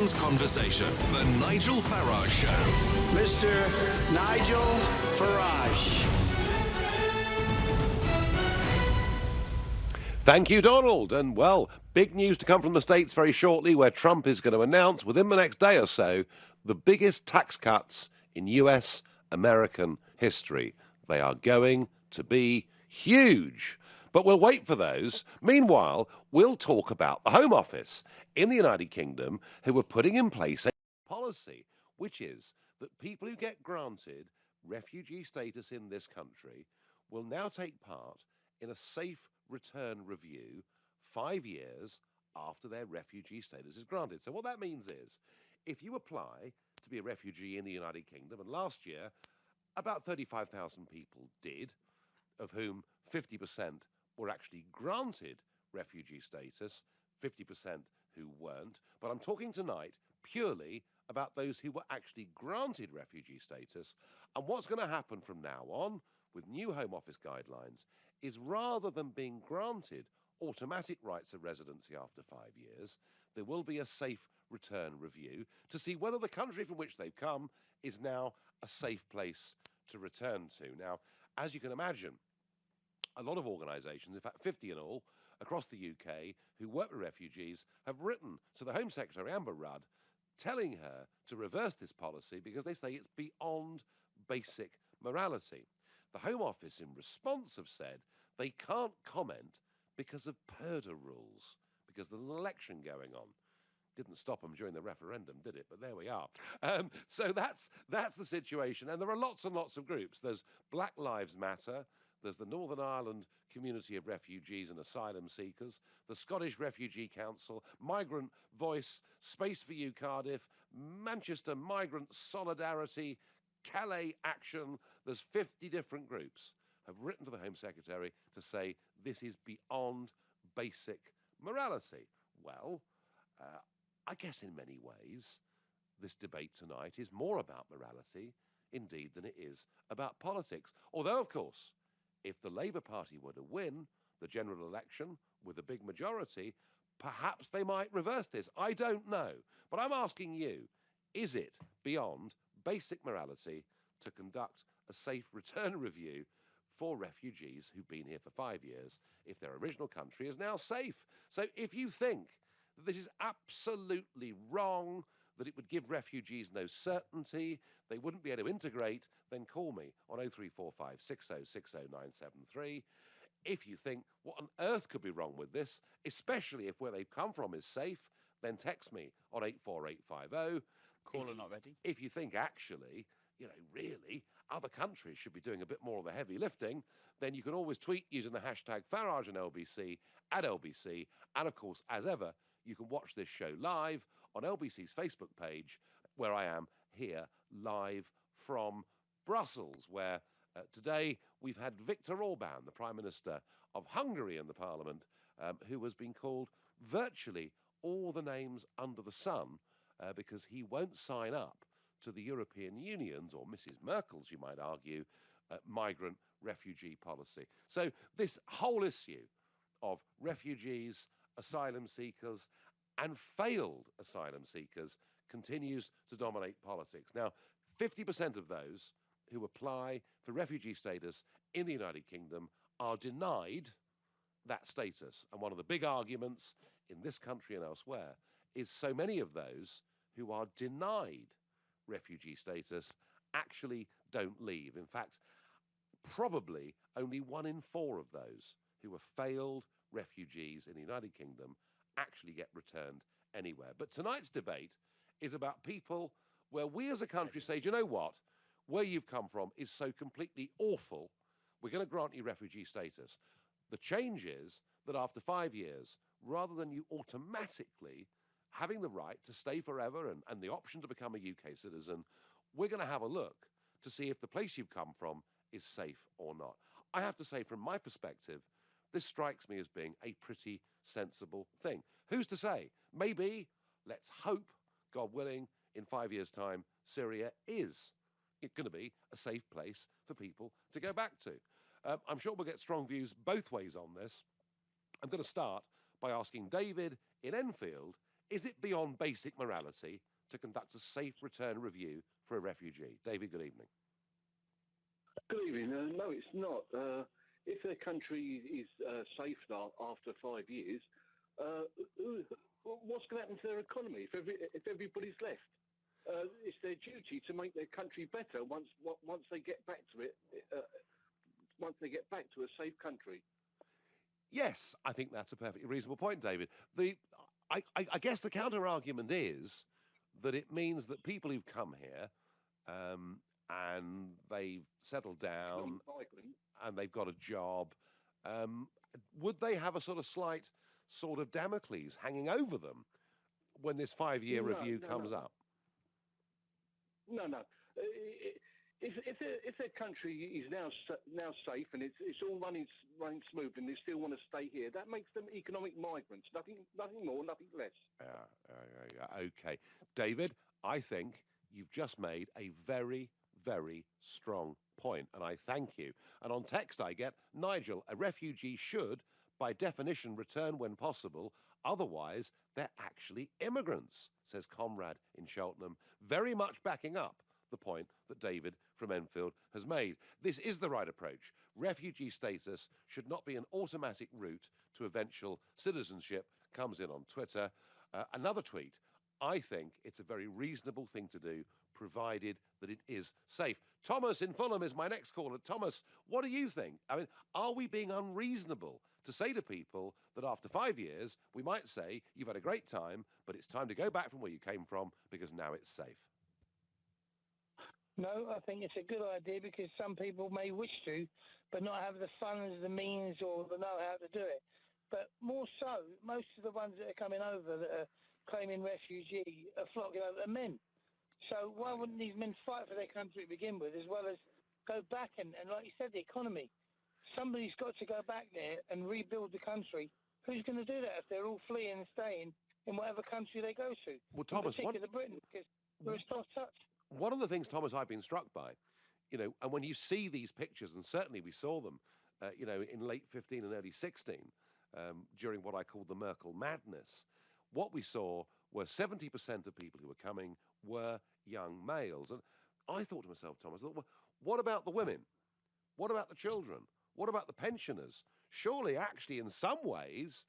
Conversation, the Nigel Farage Show. Mr. Nigel Farage. Thank you, Donald. And, well, big news to come from the States very shortly, where Trump is going to announce within the next day or so the biggest tax cuts in US American history. They are going to be huge. But we'll wait for those. Meanwhile, we'll talk about the Home Office in the United Kingdom, who are putting in place a policy, which is that people who get granted refugee status in this country will now take part in a safe return review 5 years after their refugee status is granted. So what that means is, if you apply to be a refugee in the United Kingdom, and last year about 35,000 people did, of whom 50% were actually granted refugee status, 50% who weren't. But I'm talking tonight purely about those who were actually granted refugee status. And what's going to happen from now on with new Home Office guidelines is, rather than being granted automatic rights of residency after 5 years, there will be a safe return review to see whether the country from which they've come is now a safe place to return to. Now, as you can imagine, a lot of organisations, in fact 50 in all, across the UK, who work with refugees, have written to the Home Secretary, Amber Rudd, telling her to reverse this policy because they say it's beyond basic morality. The Home Office, in response, have said they can't comment because of purdah rules, because there's an election going on. Didn't stop them during the referendum, did it? But there we are. So that's the situation. And there are lots and lots of groups. There's Black Lives Matter. There's the Northern Ireland Community of Refugees and Asylum Seekers, the Scottish Refugee Council, Migrant Voice, Space for You Cardiff, Manchester Migrant Solidarity, Calais Action. There's 50 different groups have written to the Home Secretary to say this is beyond basic morality. Well, I guess in many ways this debate tonight is more about morality, indeed, than it is about politics. Although, of course, if the Labour Party were to win the general election with a big majority, perhaps they might reverse this. I don't know. But I'm asking you, is it beyond basic morality to conduct a safe return review for refugees who've been here for 5 years if their original country is now safe? So if you think that this is absolutely wrong, that it would give refugees no certainty, they wouldn't be able to integrate, then call me on 0345 6060973. If you think what on earth could be wrong with this, especially if where they've come from is safe, then text me on 84850. Caller not ready. If you think actually, really, other countries should be doing a bit more of the heavy lifting, then you can always tweet using the hashtag Farage and LBC at LBC. And of course, as ever, you can watch this show live on LBC's Facebook page, where I am here live from Brussels, where today we've had Viktor Orban, the Prime Minister of Hungary, in the Parliament, who has been called virtually all the names under the sun because he won't sign up to the European Union's, or Mrs. Merkel's, you might argue, migrant refugee policy. So this whole issue of refugees, asylum seekers, and failed asylum seekers continues to dominate politics. Now, 50% of those who apply for refugee status in the United Kingdom are denied that status. And one of the big arguments in this country and elsewhere is so many of those who are denied refugee status actually don't leave. In fact, probably only 1 in 4 of those who are failed refugees in the United Kingdom actually get returned anywhere. But tonight's debate is about people where we as a country say, do you know what? Where you've come from is so completely awful, we're going to grant you refugee status. The change is that after 5 years, rather than you automatically having the right to stay forever and the option to become a UK citizen, we're going to have a look to see if the place you've come from is safe or not. I have to say, from my perspective, this strikes me as being a pretty sensible thing. Who's to say? Maybe, let's hope, God willing, in 5 years' time, Syria is going to be a safe place for people to go back to. I'm sure we'll get strong views both ways on this. I'm going to start by asking David in Enfield Is it beyond basic morality to conduct a safe return review for a refugee? David, good evening. Good evening. No, it's not. If a country is safe now after 5 years, what's going to happen to their economy if everybody's left? It's their duty to make their country better once they get back to it. Once they get back to a safe country. Yes, I think that's a perfectly reasonable point, David. I guess the counter argument is that it means that people who've come here and they've settled down and they've got a job, would they have a sort of Damocles hanging over them when this 5-year review comes up? No. If their country is now safe and it's all running smooth and they still want to stay here, that makes them economic migrants. Nothing more, nothing less. Yeah. Okay, David, I think you've just made a very, very strong point, and I thank you. And on text, I get Nigel: a refugee should, by definition, return when possible. Otherwise, they're actually immigrants, says Comrade in Cheltenham, very much backing up the point that David from Enfield has made. This is the right approach. Refugee status should not be an automatic route to eventual citizenship, comes in on Twitter. Another tweet: I think it's a very reasonable thing to do, provided that it is safe. Thomas in Fulham is my next caller. Thomas, what do you think? I mean, are we being unreasonable to say to people that after 5 years, we might say, you've had a great time, but it's time to go back from where you came from because now it's safe? No, I think it's a good idea because some people may wish to, but not have the funds, the means or the know-how to do it. But more so, most of the ones that are coming over that are claiming refugee are flocking over to men. So why wouldn't these men fight for their country to begin with, as well as go back and like you said, the economy? Somebody's got to go back there and rebuild the country. Who's going to do that if they're all fleeing and staying in whatever country they go to? Well, Thomas, in particular Britain, because we're a soft touch. One of the things, Thomas, I've been struck by, and when you see these pictures, and certainly we saw them, in late 15 and early 16, during what I call the Merkel madness, what we saw were 70% of people who were coming were young males. And I thought to myself, Thomas, well, what about the women? What about the children? What about the pensioners? Surely, actually, in some ways,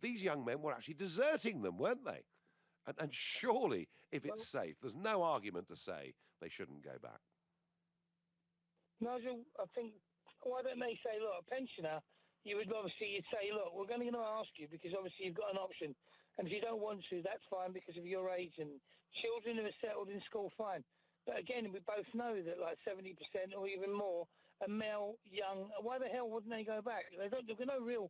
these young men were actually deserting them, weren't they? And surely, if it's safe, there's no argument to say they shouldn't go back. Nigel, I think, why don't they say, look, a pensioner, you'd say, look, we're going to ask you because obviously you've got an option. And if you don't want to, that's fine because of your age. And children who are settled in school, fine. But again, we both know that like 70% or even more are male, young. Why the hell wouldn't they go back? They've got no real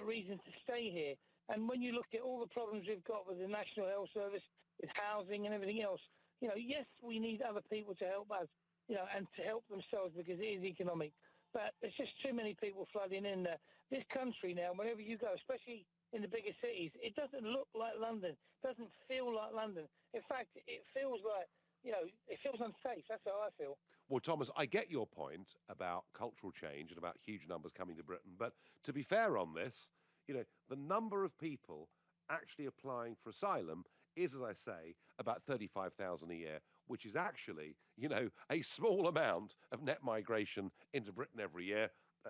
reason to stay here. And when you look at all the problems we've got with the National Health Service, with housing and everything else, yes, we need other people to help us, and to help themselves because it is economic. But there's just too many people flooding in there. This country now, wherever you go, especially in the bigger cities, it doesn't look like London. It doesn't feel like London. In fact, it feels like, it feels unsafe. That's how I feel. Well, Thomas, I get your point about cultural change and about huge numbers coming to Britain. But to be fair on this, the number of people actually applying for asylum is, as I say, about 35,000 a year, which is actually, a small amount of net migration into Britain every year.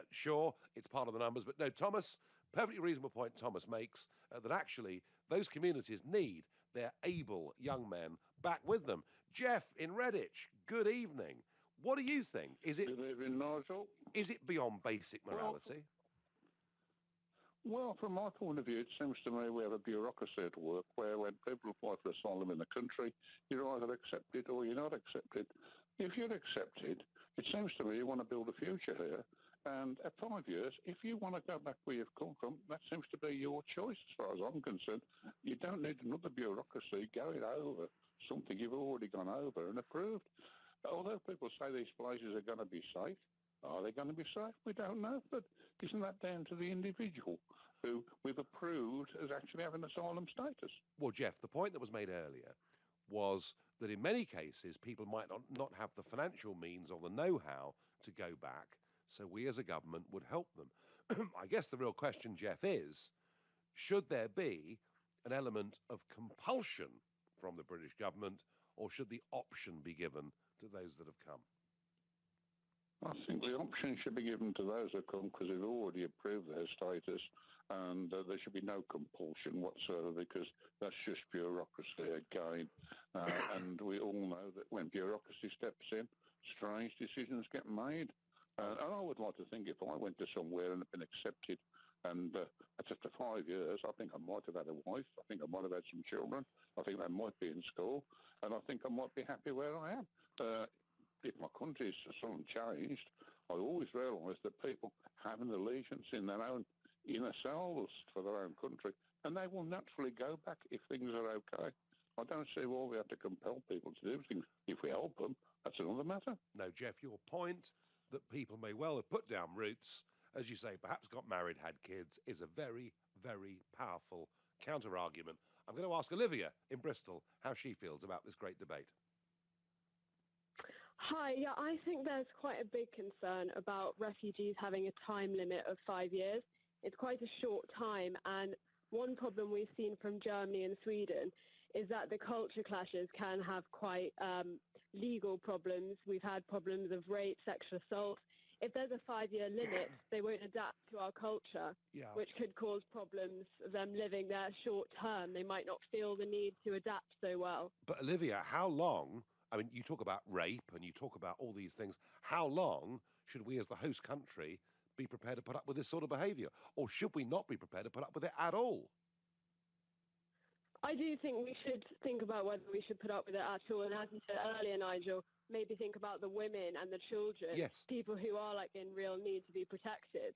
Sure, it's part of the numbers, but no, Thomas, perfectly reasonable point Thomas makes, that actually those communities need their able young men back with them. Jeff in Redditch, good evening. What do you think? Good evening, Nigel. Is it beyond basic morality? Well, from my point of view, it seems to me we have a bureaucracy at work where when people apply for asylum in the country, you're either accepted or you're not accepted. If you're accepted, it seems to me you want to build a future here. And at 5 years, if you want to go back where you've come from, that seems to be your choice as far as I'm concerned. You don't need another bureaucracy going over something you've already gone over and approved. Although people say these places are going to be safe, are they going to be safe? We don't know, but isn't that down to the individual who we've approved as actually having asylum status? Well, Jeff, the point that was made earlier was that in many cases people might not have the financial means or the know-how to go back, so we as a government would help them. I guess the real question, Jeff, is should there be an element of compulsion from the British government, or should the option be given to those that have come? I think the option should be given to those that come because they've already approved their status, and there should be no compulsion whatsoever, because that's just bureaucracy again. And we all know that when bureaucracy steps in, strange decisions get made. And I would like to think if I went to somewhere and had been accepted, and after 5 years, I think I might have had a wife, I think I might have had some children, I think they might be in school, and I think I might be happy where I am. If my country's suddenly changed, I always realise that people have an allegiance in their own inner selves for their own country, and they will naturally go back if things are okay. I don't see why we have to compel people to do things. If we help them, that's another matter. No, Jeff, your point that people may well have put down roots, as you say, perhaps got married, had kids, is a very, very powerful counter-argument. I'm going to ask Olivia in Bristol how she feels about this great debate. Hi, yeah, I think there's quite a big concern about refugees having a time limit of 5 years. It's quite a short time, and one problem we've seen from Germany and Sweden is that the culture clashes can have quite legal problems. We've had problems of rape, sexual assault. If there's a 5-year limit, they won't adapt to our culture, which could cause problems of them living there short term. They might not feel the need to adapt so well. But Olivia, how long, I mean, you talk about rape and you talk about all these things, how long should we as the host country be prepared to put up with this sort of behaviour? Or should we not be prepared to put up with it at all? I do think we should think about whether we should put up with it at all. And as you said earlier, Nigel, maybe think about the women and the children, people who are like in real need to be protected.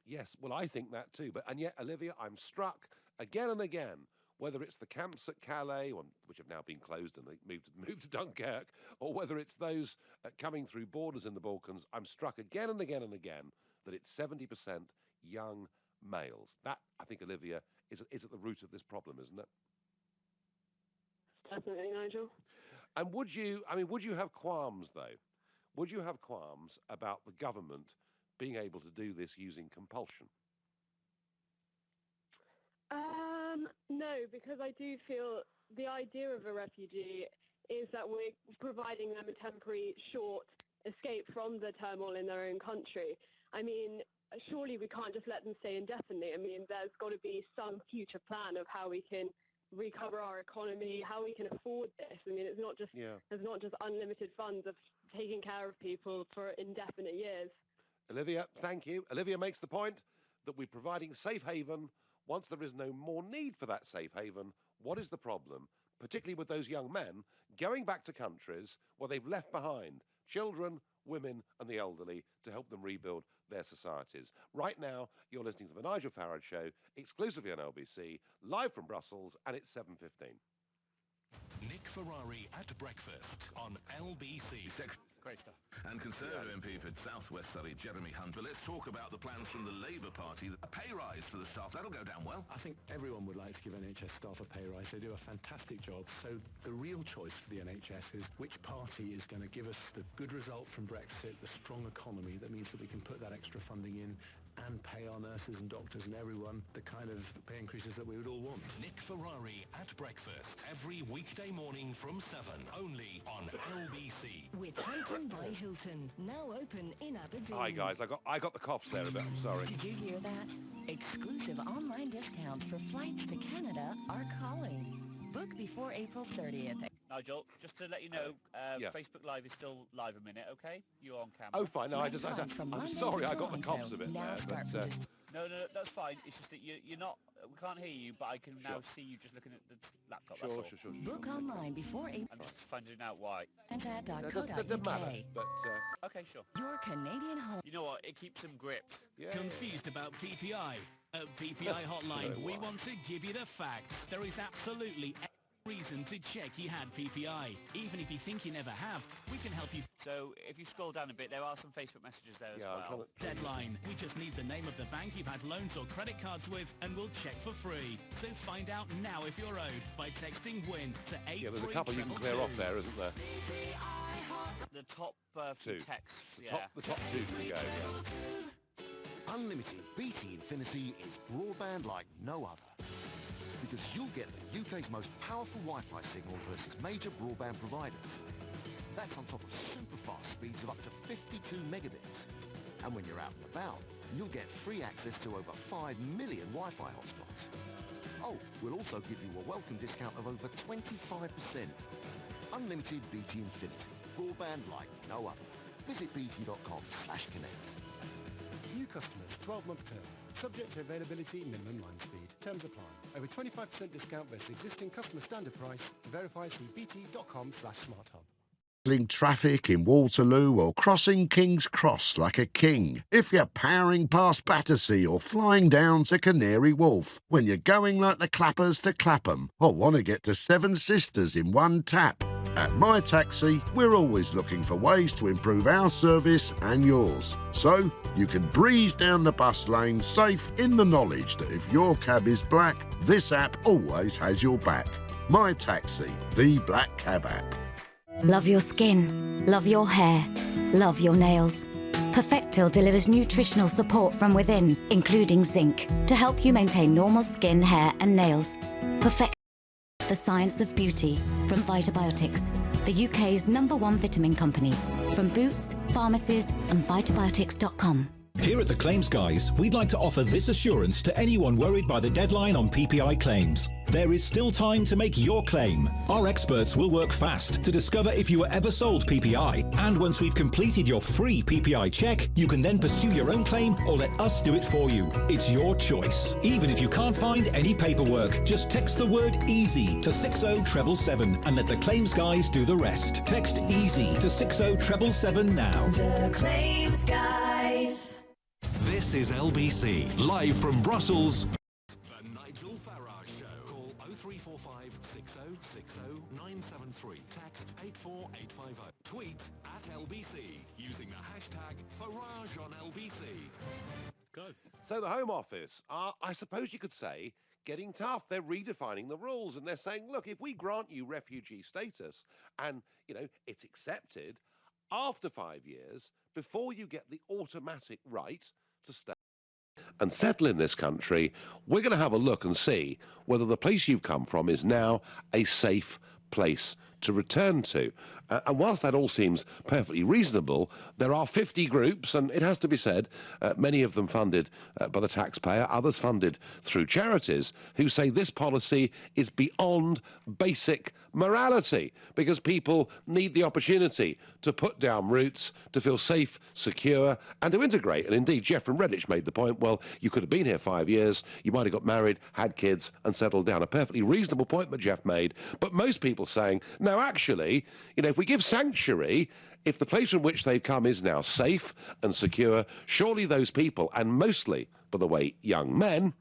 Yes, well, I think that too. And yet, Olivia, I'm struck again and again, whether it's the camps at Calais, which have now been closed and they moved to Dunkirk, or whether it's those coming through borders in the Balkans, I'm struck again and again and again that it's 70% young males. That, I think, Olivia, is at the root of this problem, isn't it? Definitely, Nigel. And would you have qualms, though? Would you have qualms about the government being able to do this using compulsion? No, because I do feel the idea of a refugee is that we're providing them a temporary, short escape from the turmoil in their own country. I mean, surely we can't just let them stay indefinitely. I mean, there's got to be some future plan of how we can recover our economy, how we can afford this. I mean, it's not just there's not just unlimited funds of taking care of people for indefinite years. Olivia, thank you. Olivia makes the point that we're providing safe haven once there is no more need for that safe haven. What is the problem, particularly with those young men going back to countries where they've left behind children, women and the elderly to help them rebuild their societies? Right now, you're listening to The Nigel Farage Show, exclusively on LBC, live from Brussels, and it's 7:15. Nick Ferrari at breakfast on LBC. Great stuff. And Conservative MP for South West Surrey, Jeremy Hunt. But let's talk about the plans from the Labour Party. A pay rise for the staff, that'll go down well. I think everyone would like to give NHS staff a pay rise. They do a fantastic job. So the real choice for the NHS is which party is going to give us the good result from Brexit, the strong economy that means that we can put that extra funding in and pay our nurses and doctors and everyone the kind of pay increases that we would all want. Nick Ferrari at breakfast every weekday morning from 7, only on LBC. With Hilton by Hilton, now open in Aberdeen. Hi guys, I got the coughs there a bit, I'm sorry. Did you hear that? Exclusive online discounts for flights to Canada are calling. Book before April 30th. Nigel, just to let you know, Facebook Live is still live a minute, okay? You're on camera. Oh, fine. No, I'm sorry, I got the coughs a bit there. But, No, that's fine. It's just that you're not, we can't hear you, but I can now see you just looking at the laptop, that's all. Sure. Book online before April. I'm just finding out why. That doesn't matter, but... Okay, sure. Your Canadian home. You know what, it keeps them gripped. Confused about PPI? At PPI Hotline, we want to give you the facts. There is absolutely reason to check you had PPI. Even if you think you never have, we can help you. So if you scroll down a bit, there are some Facebook messages there as well. Deadline. We just need the name of the bank you've had loans or credit cards with, and we'll check for free. So find out now if you're owed by texting WIN to 83222. Yeah, there's a couple you can clear off there, isn't there? The top few texts. The top two can go, Unlimited BT Infinity is broadband like no other. because you'll get the UK's most powerful Wi-Fi signal versus major broadband providers. That's on top of super fast speeds of up to 52 megabits. And when you're out and about, you'll get free access to over 5 million Wi-Fi hotspots. Oh, we'll also give you a welcome discount of over 25%. Unlimited BT Infinity. Broadband like no other. Visit bt.com/connect. New customers, 12-month term. Subject to availability, minimum line speed. Terms apply. Over 25% discount versus existing customer standard price. Verify through bt.com/smarthub. Traffic in Waterloo or crossing King's Cross like a king. If you're powering past Battersea or flying down to Canary Wharf. When you're going like the Clappers to Clapham or want to get to Seven Sisters in one tap. At My Taxi, we're always looking for ways to improve our service and yours. So you can breeze down the bus lane safe in the knowledge that if your cab is black, this app always has your back. My Taxi, the black cab app. Love your skin, love your hair, love your nails. Perfectil delivers nutritional support from within, including zinc, to help you maintain normal skin, hair and nails. Perfectil, the science of beauty, from Vitabiotics, the UK's #1 vitamin company. From Boots, pharmacies and Vitabiotics.com. Here at the Claims Guys, we'd like to offer this assurance to anyone worried by the deadline on PPI claims. There is still time to make your claim. Our experts will work fast to discover if you were ever sold PPI. And once we've completed your free PPI check, you can then pursue your own claim or let us do it for you. It's your choice. Even if you can't find any paperwork, just text the word EASY to 60777 and let the Claims Guys do the rest. Text EASY to 60777 now. The Claims Guys. This is LBC, live from Brussels. The Nigel Farage Show. Call 0345 6060 973. Text 84850. Tweet at LBC using the hashtag Farage on LBC. Go. So the Home Office are, I suppose you could say, getting tough. They're redefining the rules and they're saying, look, if we grant you refugee status and, it's accepted, after 5 years, before you get the automatic right to stay and settle in this country, we're going to have a look and see whether the place you've come from is now a safe place to return to. And whilst that all seems perfectly reasonable, there are 50 groups, and it has to be said, many of them funded by the taxpayer, others funded through charities, who say this policy is beyond basic morality, because people need the opportunity to put down roots, to feel safe, secure, and to integrate. And indeed, Jeff from Redditch made the point, well, you could have been here 5 years, you might have got married, had kids, and settled down. A perfectly reasonable point that Jeff made, but most people saying, no, actually, if we give sanctuary, if the place from which they've come is now safe and secure, surely those people, and mostly, by the way, young men,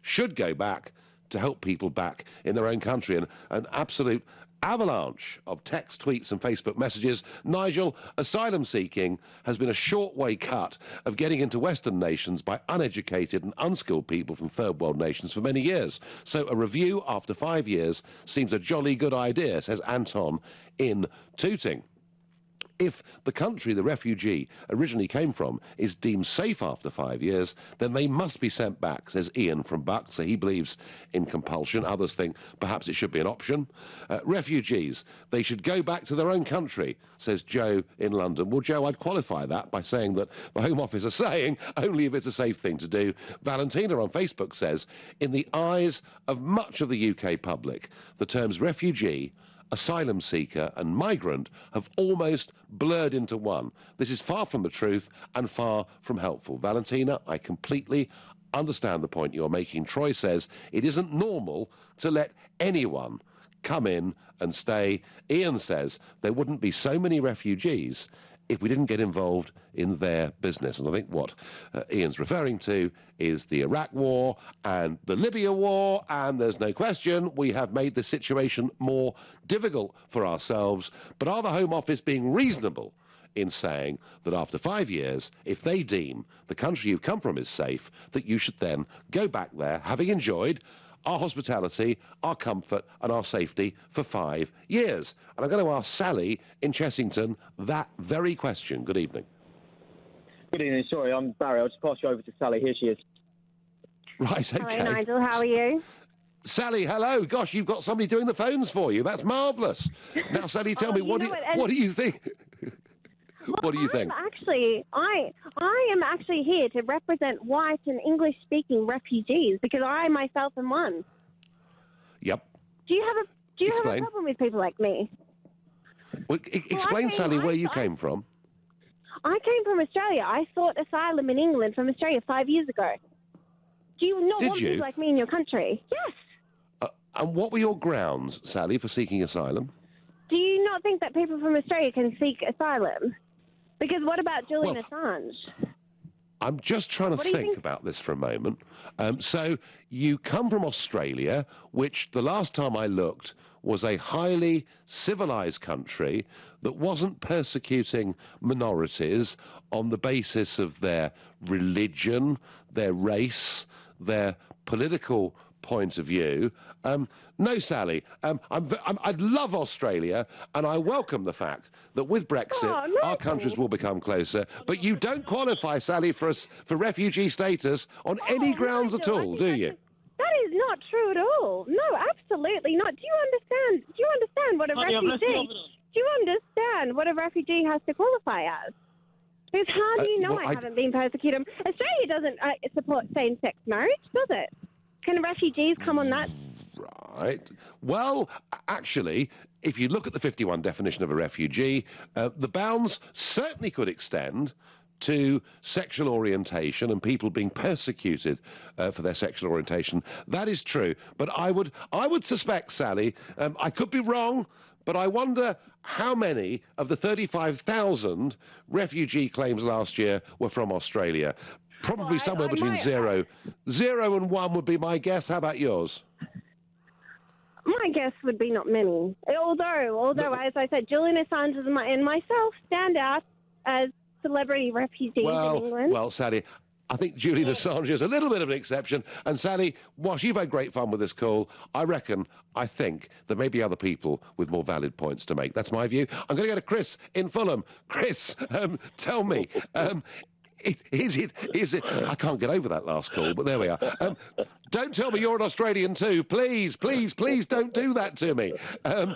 should go back to help people back in their own country. And an absolute avalanche of text, tweets and Facebook messages. Nigel, asylum seeking has been a short way cut of getting into Western nations by uneducated and unskilled people from third world nations for many years. So a review after 5 years seems a jolly good idea, says Anton in Tooting. If the country the refugee originally came from is deemed safe after 5 years, then they must be sent back, says Ian from Buck. So he believes in compulsion. Others think perhaps it should be an option. Refugees, they should go back to their own country, says Joe in London. Well, Joe, I'd qualify that by saying that the Home Office are saying only if it's a safe thing to do. Valentina on Facebook says, in the eyes of much of the UK public, the terms refugee, asylum seeker and migrant have almost blurred into one. This is far from the truth and far from helpful. Valentina, I completely understand the point you're making. Troy says it isn't normal to let anyone come in and stay. Ian says there wouldn't be so many refugees if we didn't get involved in their business. And I think what Ian's referring to is the Iraq war and the Libya war, and there's no question we have made the situation more difficult for ourselves. But are the Home Office being reasonable in saying that after 5 years, if they deem the country you've come from is safe, that you should then go back there, having enjoyed our hospitality, our comfort and our safety for 5 years? And I'm going to ask Sally in Chessington that very question. Good evening. Good evening. Sorry, I'm Barry. I'll just pass you over to Sally. Here she is. Right, okay. Hello, Nigel. How are you? Sally, hello. Gosh, you've got somebody doing the phones for you. That's marvellous. Now, Sally, tell me, what do you think? What do you think? I am actually here to represent white and English-speaking refugees because I myself am one. Yep. Do you have a problem with people like me? Well, explain, Sally, where you came from. I came from Australia. I sought asylum in England from Australia 5 years ago. Do you not want people like me in your country? Yes. And what were your grounds, Sally, for seeking asylum? Do you not think that people from Australia can seek asylum? Because what about Julian Assange? I'm just trying to think about this for a moment. So you come from Australia, which the last time I looked was a highly civilized country that wasn't persecuting minorities on the basis of their religion, their race, their political point of view. No, Sally, I love Australia, and I welcome the fact that with Brexit, our countries will become closer. But you don't qualify, Sally, for refugee status on any grounds at all, do you? That is not true at all. No, absolutely not. Do you understand what a refugee? Do you understand what a refugee has to qualify as? Because how do you know I haven't been persecuted? Australia doesn't support same-sex marriage, does it? Can refugees come on that? Right. Well, actually, if you look at the 51 definition of a refugee, the bounds certainly could extend to sexual orientation and people being persecuted for their sexual orientation. That is true. But I would suspect, Sally, I could be wrong, but I wonder how many of the 35,000 refugee claims last year were from Australia. Probably somewhere between zero and 1 would be my guess. How about yours? My guess would be not many. Although, as I said, Julian Assange and myself stand out as celebrity refugees in England. Well, Sally, I think Julian Assange is a little bit of an exception. And Sally, whilst you've had great fun with this call, I think there may be other people with more valid points to make. That's my view. I'm going to go to Chris in Fulham. Chris, tell me. Is it? I can't get over that last call, but there we are. Don't tell me you're an Australian too. Please don't do that to me. I'm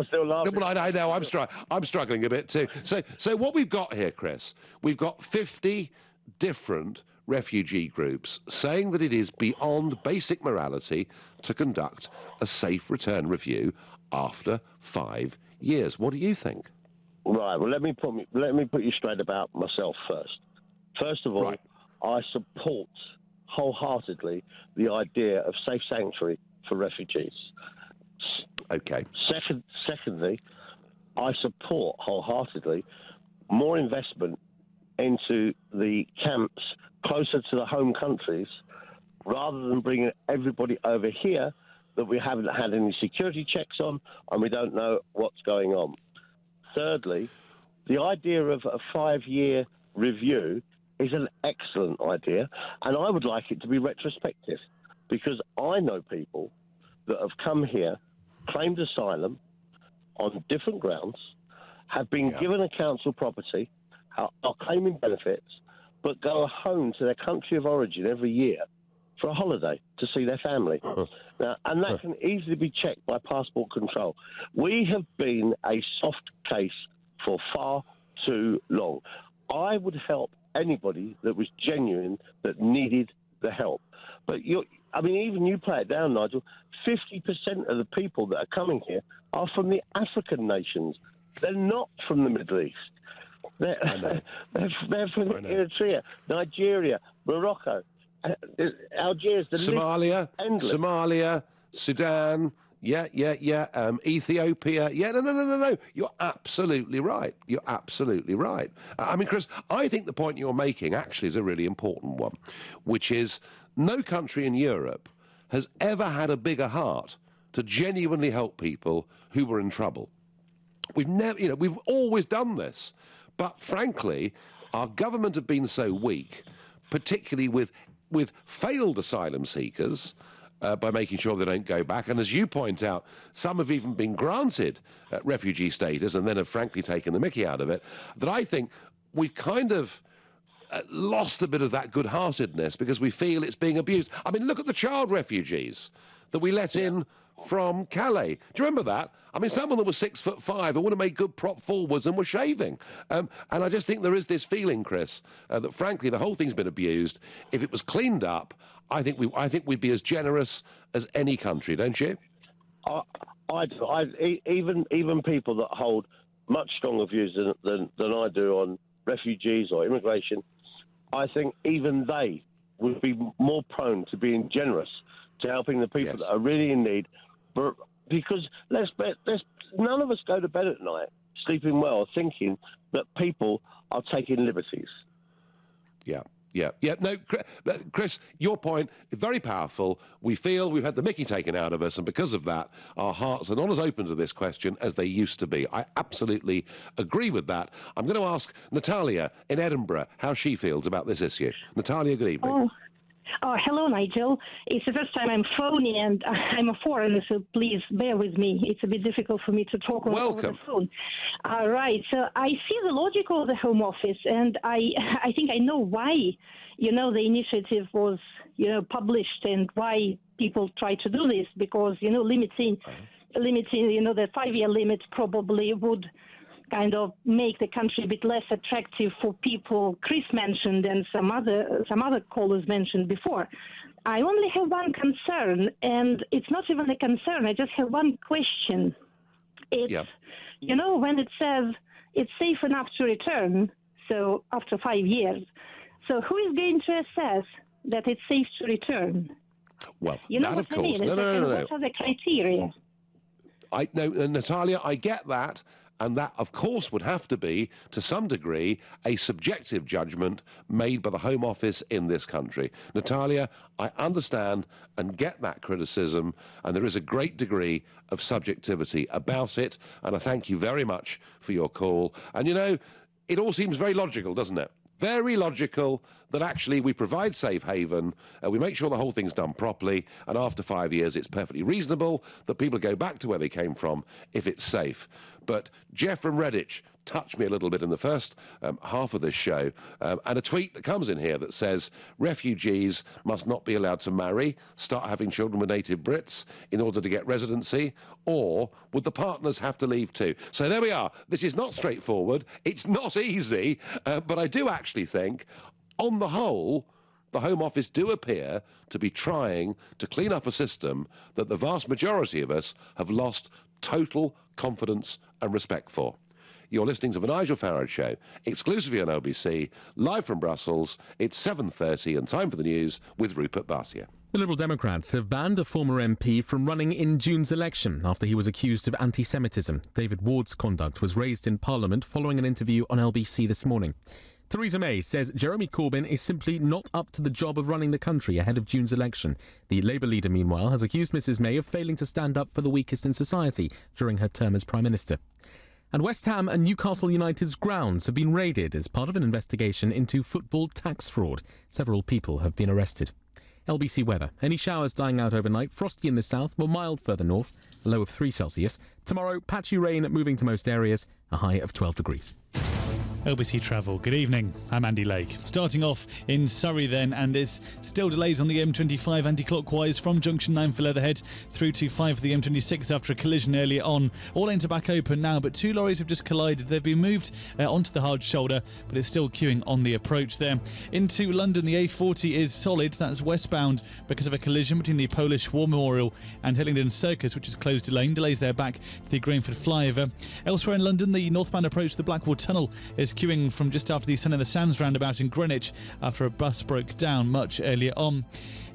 still laughing. Well, I know, I'm struggling a bit too. So what we've got here, Chris, we've got 50 different refugee groups saying that it is beyond basic morality to conduct a safe return review after 5 years. What do you think? Right. Well, let me put you straight about myself first. First of all, I support wholeheartedly the idea of safe sanctuary for refugees. Okay. Secondly, I support wholeheartedly more investment into the camps closer to the home countries, rather than bringing everybody over here that we haven't had any security checks on and we don't know what's going on. Thirdly, the idea of a 5-year review is an excellent idea, and I would like it to be retrospective, because I know people that have come here, claimed asylum on different grounds, have been given a council property, are claiming benefits, but go home to their country of origin every year for a holiday to see their family. Now, and that can easily be checked by passport control. We have been a soft case for far too long. I would help anybody that was genuine, that needed the help. But even you play it down, Nigel, 50% of the people that are coming here are from the African nations. They're not from the Middle East. They're from Eritrea, Nigeria, Morocco, Algiers, Somalia, Sudan, Ethiopia. No. You're absolutely right. I mean, Chris, I think the point you're making actually is a really important one, which is no country in Europe has ever had a bigger heart to genuinely help people who were in trouble. We've always done this, but frankly, our government have been so weak, particularly with failed asylum seekers, by making sure they don't go back. And as you point out, some have even been granted refugee status and then have frankly taken the mickey out of it, that I think we've kind of lost a bit of that good-heartedness because we feel it's being abused. I mean, look at the child refugees that we let in from Calais. Do you remember that? I mean, someone that was 6'5" who would have made good prop forwards and were shaving. And I just think there is this feeling, Chris, that frankly the whole thing's been abused. If it was cleaned up, I think we'd be as generous as any country, don't you? Even people that hold much stronger views than I do on refugees or immigration, I think even they would be more prone to being generous to helping the people that are really in need. But because none of us go to bed at night sleeping well, thinking that people are taking liberties. Yeah. No, Chris, your point is very powerful. We feel we've had the mickey taken out of us, and because of that, our hearts are not as open to this question as they used to be. I absolutely agree with that. I'm going to ask Natalia in Edinburgh how she feels about this issue. Natalia, good evening. Oh, hello, Nigel. It's the first time I'm phoning, and I'm a foreigner, so please bear with me. It's a bit difficult for me to talk over the phone. Right. So I see the logic of the Home Office, and I think I know why, the initiative was, published and why people try to do this, because, limiting, the 5-year limit probably would kind of make the country a bit less attractive for people Chris mentioned and some other callers mentioned before. I only have one concern, and it's not even a concern. I just have one question. It's, when it says it's safe enough to return, so after 5 years, so who is going to assess that it's safe to return? Well, that of course. No. What are the criteria? Natalia, I get that. And that, of course, would have to be, to some degree, a subjective judgment made by the Home Office in this country. Natalia, I understand and get that criticism, and there is a great degree of subjectivity about it, and I thank you very much for your call. And, it all seems very logical, doesn't it? Very logical that actually we provide safe haven, we make sure the whole thing's done properly, and after 5 years it's perfectly reasonable that people go back to where they came from if it's safe. But Jeff from Redditch touched me a little bit in the first half of this show, and a tweet that comes in here that says refugees must not be allowed to marry, start having children with native Brits in order to get residency, or would the partners have to leave too? So there we are. This is not straightforward. It's not easy, but I do actually think, on the whole, the Home Office do appear to be trying to clean up a system that the vast majority of us have lost total confidence and respect for. You're listening to The Nigel Farage Show, exclusively on LBC, live from Brussels. It's 7:30 and time for the news with Rupert Barcia. The Liberal Democrats have banned a former MP from running in June's election after he was accused of anti-Semitism. David Ward's conduct was raised in Parliament following an interview on LBC this morning. Theresa May says Jeremy Corbyn is simply not up to the job of running the country ahead of June's election. The Labour leader, meanwhile, has accused Mrs May of failing to stand up for the weakest in society during her term as Prime Minister. And West Ham and Newcastle United's grounds have been raided as part of an investigation into football tax fraud. Several people have been arrested. LBC weather. Any showers dying out overnight. Frosty in the south, more mild further north. A low of 3 Celsius. Tomorrow, patchy rain moving to most areas. A high of 12 degrees. LBC Travel, good evening. I'm Andy Lake. Starting off in Surrey then, and there's still delays on the M25 anti-clockwise from junction 9 for Leatherhead through to 5 for the M26 after a collision earlier on. All lanes are back open now, but 2 lorries have just collided. They've been moved onto the hard shoulder, but it's still queuing on the approach there. Into London, the A40 is solid. That's westbound because of a collision between the Polish War Memorial and Hillingdon Circus, which is closed to lane. Delays there back to the Greenford flyover. Elsewhere in London, the northbound approach to the Blackwall Tunnel is queuing from just after the Sun in the Sands roundabout in Greenwich after a bus broke down much earlier on.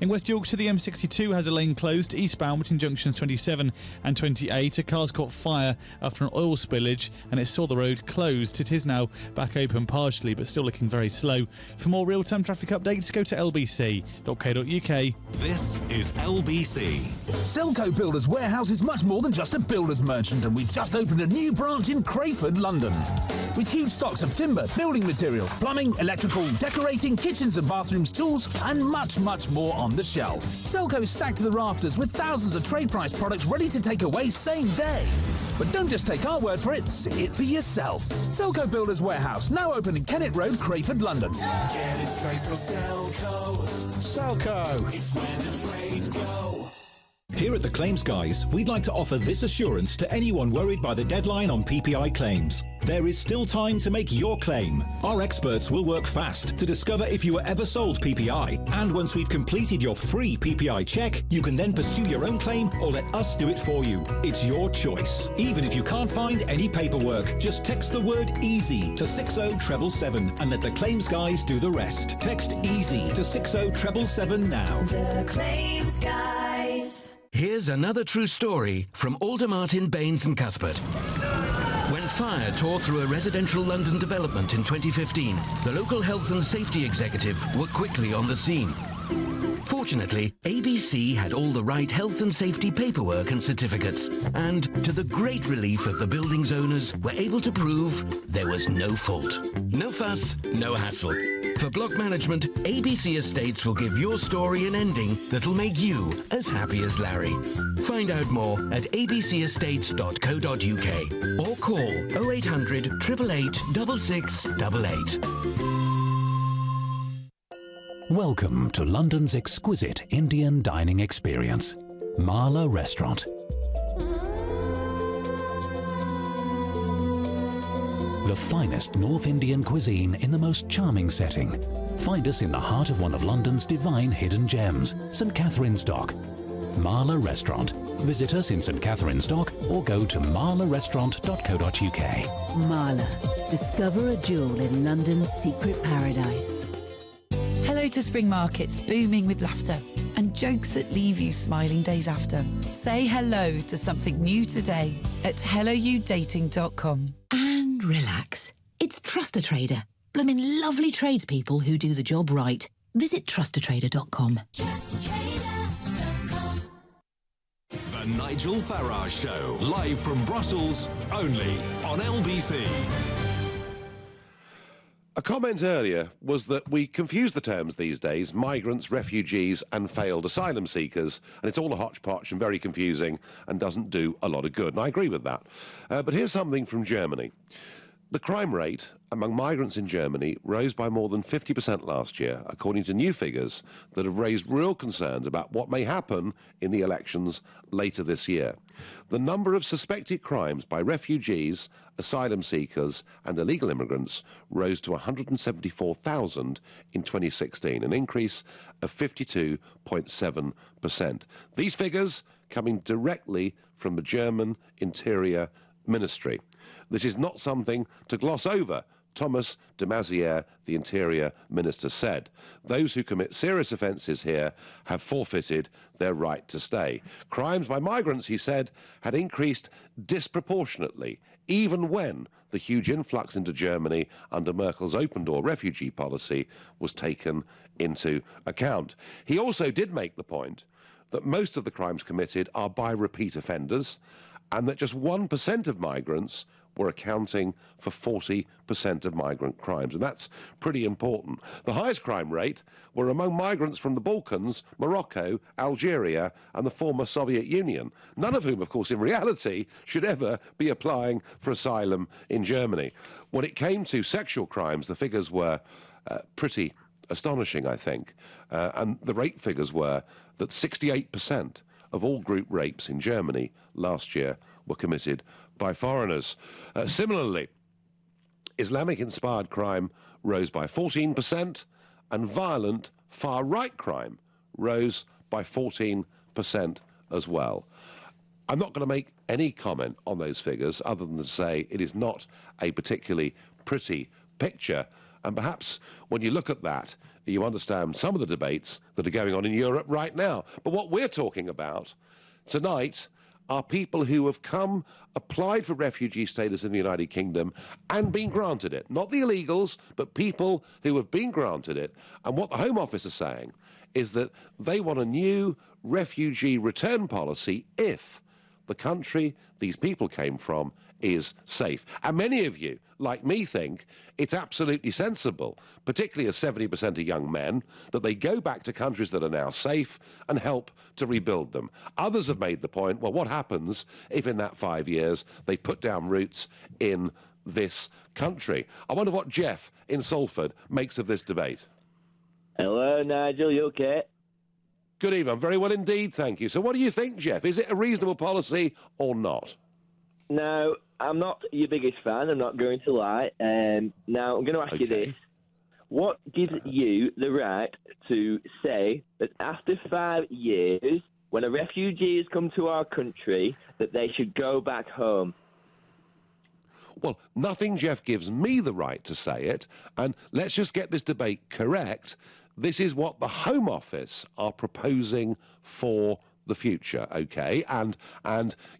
In West Yorkshire, the M62 has a lane closed eastbound between junctions 27 and 28. A car's caught fire after an oil spillage and it saw the road closed. It is now back open partially, but still looking very slow. For more real-time traffic updates, go to lbc.co.uk. This is LBC. Selco Builders Warehouse is much more than just a builder's merchant, and we've just opened a new branch in Crayford, London. With huge stocks of of timber, building materials, plumbing, electrical, decorating, kitchens and bathrooms, tools, and much, much more on the shelf. Selco is stacked to the rafters with thousands of trade price products ready to take away same day. But don't just take our word for it, see it for yourself. Selco Builders Warehouse, now open in Kennet Road, Crayford, London. Get it straight from Selco. Selco. It's where the trades go. Here at the Claims Guys, we'd like to offer this assurance to anyone worried by the deadline on PPI claims. There is still time to make your claim. Our experts will work fast to discover if you were ever sold PPI. And once we've completed your free PPI check, you can then pursue your own claim or let us do it for you. It's your choice. Even if you can't find any paperwork, just text the word EASY to 60777 and let the Claims Guys do the rest. Text EASY to 60777 now. The Claims Guys. Here's another true story from Aldermartin, Baines and Cuthbert. When fire tore through a residential London development in 2015, the local health and safety executive were quickly on the scene. Fortunately, ABC had all the right health and safety paperwork and certificates, and to the great relief of the building's owners, were able to prove there was no fault. No fuss, no hassle. For block management, ABC Estates will give your story an ending that'll make you as happy as Larry. Find out more at abcestates.co.uk or call 0800 888 6688. Welcome to London's exquisite Indian dining experience, Marla Restaurant. The finest North Indian cuisine in the most charming setting. Find us in the heart of one of London's divine hidden gems, St Catherine's Dock. Marla Restaurant. Visit us in St Catherine's Dock or go to marlarestaurant.co.uk. Marla. Discover a jewel in London's secret paradise. Hello to spring markets booming with laughter and jokes that leave you smiling days after. Say hello to something new today at helloyoudating.com. And relax. It's Trustatrader. Bloomin' lovely tradespeople who do the job right. Visit trustatrader.com. The Nigel Farage Show, live from Brussels, only on LBC. A comment earlier was that we confuse the terms these days, migrants, refugees and failed asylum seekers, and it's all a hodgepodge and very confusing and doesn't do a lot of good, and I agree with that. But here's something from Germany. The crime rate among migrants in Germany rose by more than 50% last year, according to new figures that have raised real concerns about what may happen in the elections later this year. The number of suspected crimes by refugees, asylum seekers and illegal immigrants rose to 174,000 in 2016, an increase of 52.7%. These figures coming directly from the German Interior Ministry. This is not something to gloss over, Thomas de Maizière, the Interior Minister, said. Those who commit serious offences here have forfeited their right to stay. Crimes by migrants, he said, had increased disproportionately, even when the huge influx into Germany under Merkel's open-door refugee policy was taken into account. He also did make the point that most of the crimes committed are by repeat offenders, and that just 1% of migrants were accounting for 40% of migrant crimes, and that's pretty important. The highest crime rate were among migrants from the Balkans, Morocco, Algeria and the former Soviet Union, none of whom, of course, in reality, should ever be applying for asylum in Germany. When it came to sexual crimes, the figures were pretty astonishing, I think, and the rate figures were that 68% of all group rapes in Germany last year were committed by foreigners. Similarly, Islamic-inspired crime rose by 14%, and violent far-right crime rose by 14% as well. I'm not going to make any comment on those figures other than to say it is not a particularly pretty picture, and perhaps when you look at that, you understand some of the debates that are going on in Europe right now. But what we're talking about tonight are people who have come, applied for refugee status in the United Kingdom and been granted it. Not the illegals, but people who have been granted it. And what the Home Office is saying is that they want a new refugee return policy if the country these people came from is safe. And many of you, like me, think it's absolutely sensible, particularly as 70% of young men, that they go back to countries that are now safe and help to rebuild them. Others have made the point, well, what happens if in that 5 years they've put down roots in this country? I wonder what Jeff in Salford makes of this debate. Hello, Nigel, you okay? Good evening. I'm very well indeed, thank you. So what do you think, Jeff? Is it a reasonable policy or not? Now, I'm not your biggest fan, I'm not going to lie. Now, I'm going to ask you this. What gives you the right to say that after 5 years, when a refugee has come to our country, that they should go back home? Well, nothing, Jeff, gives me the right to say it. And let's just get this debate correct. This is what the Home Office are proposing for the future, okay? And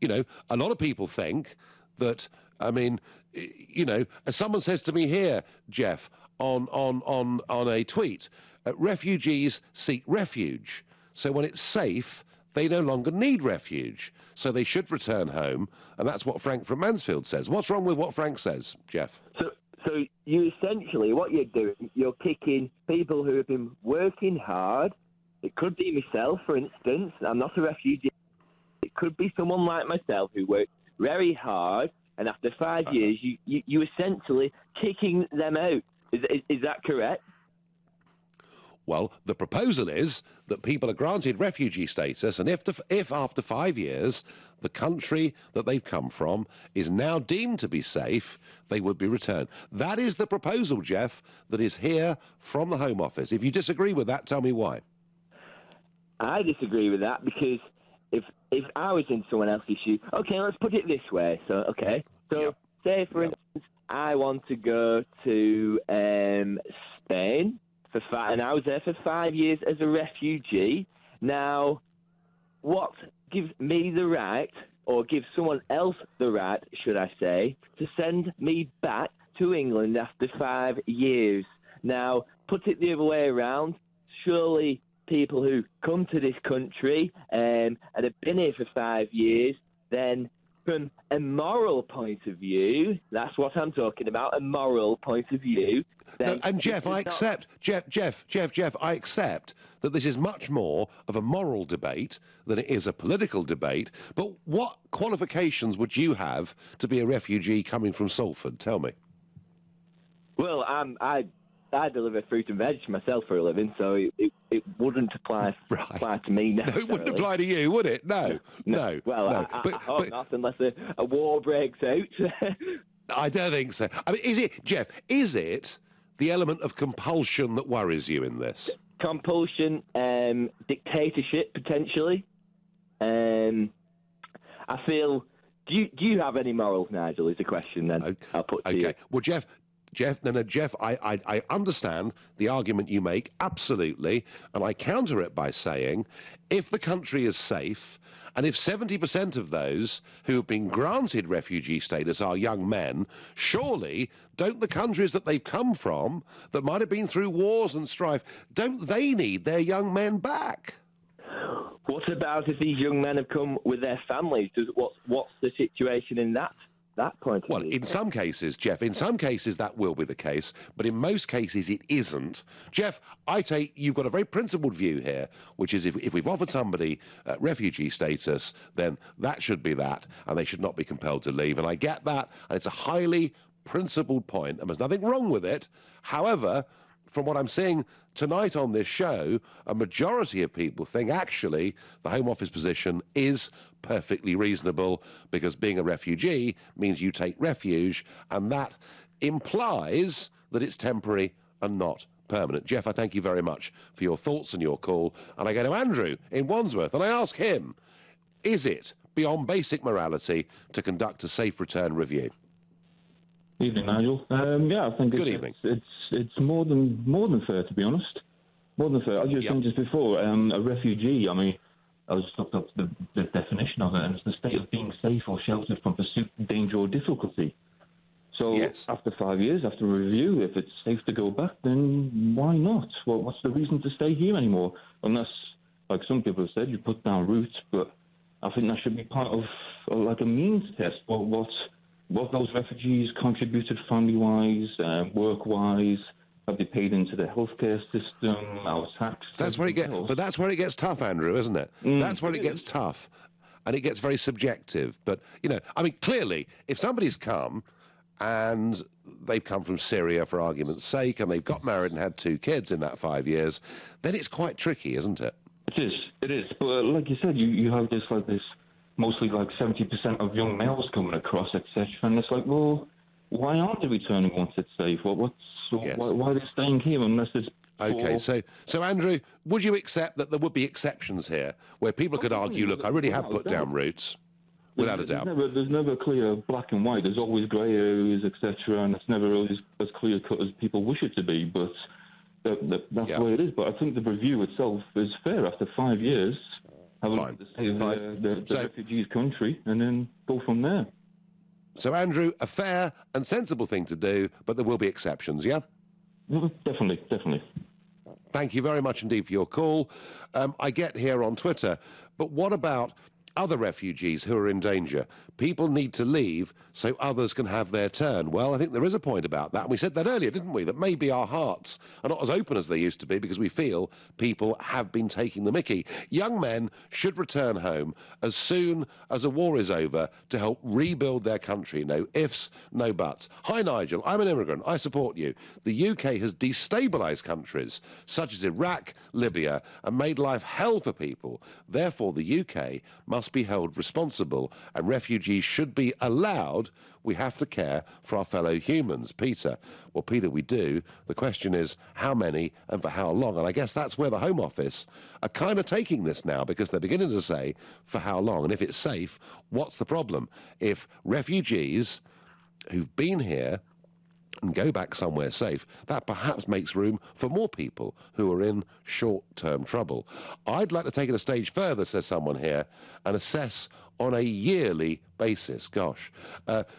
you know, a lot of people think that, I mean, you know, as someone says to me here, Jeff, on a tweet, refugees seek refuge. So when it's safe, they no longer need refuge. So they should return home. And that's what Frank from Mansfield says. What's wrong with what Frank says, Jeff? So you essentially, what you're doing, you're kicking people who have been working hard. It could be myself, for instance. I'm not a refugee. It could be someone like myself who worked very hard, and after 5 years, you essentially kicking them out. Is that correct? Well, the proposal is that people are granted refugee status, and if after 5 years the country that they've come from is now deemed to be safe, they would be returned. That is the proposal, Jeff, that is here from the Home Office. If you disagree with that, tell me why. I disagree with that because if I was in someone else's shoes, okay, let's put it this way. So say for instance, I want to go to Spain. And I was there for 5 years as a refugee. Now, what gives me the right, or gives someone else the right, should I say, to send me back to England after 5 years? Now, put it the other way around. Surely people who come to this country and have been here for 5 years, then from a moral point of view, that's what I'm talking about, a moral point of view. No, and Jeff, I accept, Jeff, I accept that this is much more of a moral debate than it is a political debate. But what qualifications would you have to be a refugee coming from Salford? Tell me. Well, I deliver fruit and veg myself for a living, so it wouldn't apply to me necessarily. No, it wouldn't apply to you, would it? No. Well, no. I hope not, unless a war breaks out. I don't think so. I mean, is it, Jeff, is it the element of compulsion that worries you in this? Compulsion, dictatorship, potentially. I feel... Do you have any morals, Nigel, is the question then I'll put to you. Well, Jeff, I understand the argument you make, absolutely, and I counter it by saying, if the country is safe, and if 70% of those who have been granted refugee status are young men, surely don't the countries that they've come from, that might have been through wars and strife, don't they need their young men back? What about if these young men have come with their families? What's the situation in that point of view? Well, in some cases, Jeff, in some cases that will be the case, but in most cases it isn't. Jeff, I take you've got a very principled view here, which is if we've offered somebody refugee status, then that should be that, and they should not be compelled to leave. And I get that, and it's a highly principled point, and there's nothing wrong with it. However, from what I'm seeing tonight on this show, a majority of people think actually the Home Office position is perfectly reasonable because being a refugee means you take refuge, and that implies that it's temporary and not permanent. Jeff, I thank you very much for your thoughts and your call. And I go to Andrew in Wandsworth and I ask him, is it beyond basic morality to conduct a safe return review? Evening, Nigel. Yeah, I think it's more than fair, to be honest. More than fair. As you were saying just before, a refugee, I mean, I was just looked up the definition of it, and it's the state of being safe or sheltered from pursuit, danger, or difficulty. So after 5 years, after a review, if it's safe to go back, then why not? Well, what's the reason to stay here anymore? Unless, like some people have said, you put down roots, but I think that should be part of like a means test. What those refugees contributed family-wise, work-wise. Have they paid into the healthcare system, our tax? That's where it gets tough, Andrew, isn't it? That's where it gets tough, and it gets very subjective. But I mean, clearly, if somebody's come and they've come from Syria, for argument's sake, and they've got married and had 2 kids in that 5 years, then it's quite tricky, isn't it? It is. But like you said, you have this mostly like 70% of young males coming across, etc. And it's like, well, why aren't they returning once it's safe? Why are they staying here unless it's... Okay, so Andrew, would you accept that there would be exceptions here where people could argue, look, I really have put down roots, without a doubt? There's never clear black and white. There's always grey areas, etc., and it's never always as clear-cut as people wish it to be, but that's the way it is. But I think the review itself is fair. After 5 years, have a look at the state of the refugees' country, and then go from there. So, Andrew, a fair and sensible thing to do, but there will be exceptions, yeah? Definitely. Thank you very much indeed for your call. I get here on Twitter, but what about other refugees who are in danger? People need to leave so others can have their turn. Well, I think there is a point about that. And we said that earlier, didn't we? That maybe our hearts are not as open as they used to be because we feel people have been taking the mickey. Young men should return home as soon as a war is over to help rebuild their country. No ifs, no buts. Hi, Nigel. I'm an immigrant. I support you. The UK has destabilised countries such as Iraq, Libya, and made life hell for people. Therefore, the UK must be held responsible and refugees should be allowed. We have to care for our fellow humans. Peter, well, Peter, we do. The question is how many and for how long? And I guess that's where the Home Office are kind of taking this now, because they're beginning to say for how long. And if it's safe, what's the problem? If refugees who've been here and go back somewhere safe, that perhaps makes room for more people who are in short-term trouble. I'd like to take it a stage further, says someone here, and assess on a yearly basis. Gosh.